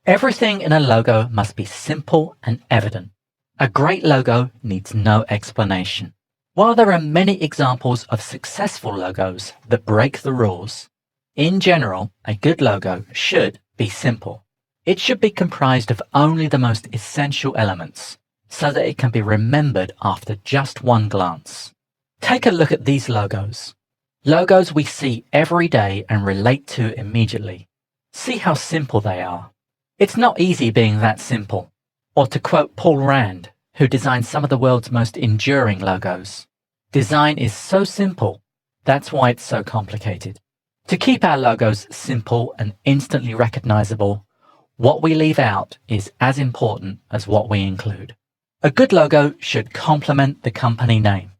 Everything in a logo must be simple and evident. A great logo needs no explanation. While there are many examples of successful logos that break the rules, in general, a good logo should be simple. It should be comprised of only the most essential elements, so that it can be remembered after just one glance. Take a look at these logos. Logos we see every day and relate to immediately. See how simple they are. It's not easy being that simple. Or to quote Paul Rand, who designed some of the world's most enduring logos, "Design is so simple, that's why it's so complicated." To keep our logos simple and instantly recognizable, what we leave out is as important as what we include. A good logo should complement the company name.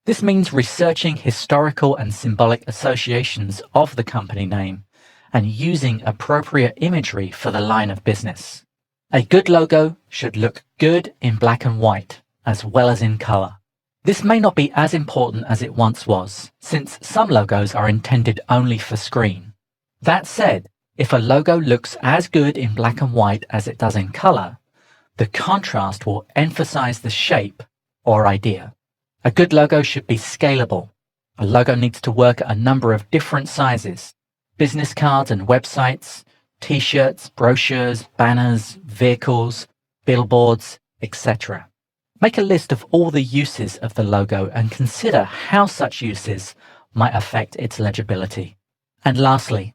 This means researching historical and symbolic associations of the company name and using appropriate imagery for the line of business. A good logo should look good in black and white, as well as in color. This may not be as important as it once was, since some logos are intended only for screen. That said, if a logo looks as good in black and white as it does in color, the contrast will emphasize the shape or idea. A good logo should be scalable. A logo needs to work at a number of different sizes. Business cards and websites, t-shirts, brochures, banners, vehicles, billboards, etc. Make a list of all the uses of the logo and consider how such uses might affect its legibility. And lastly,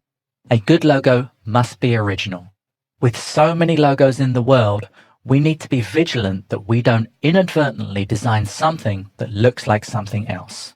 a good logo must be original. With so many logos in the world, we need to be vigilant that we don't inadvertently design something that looks like something else.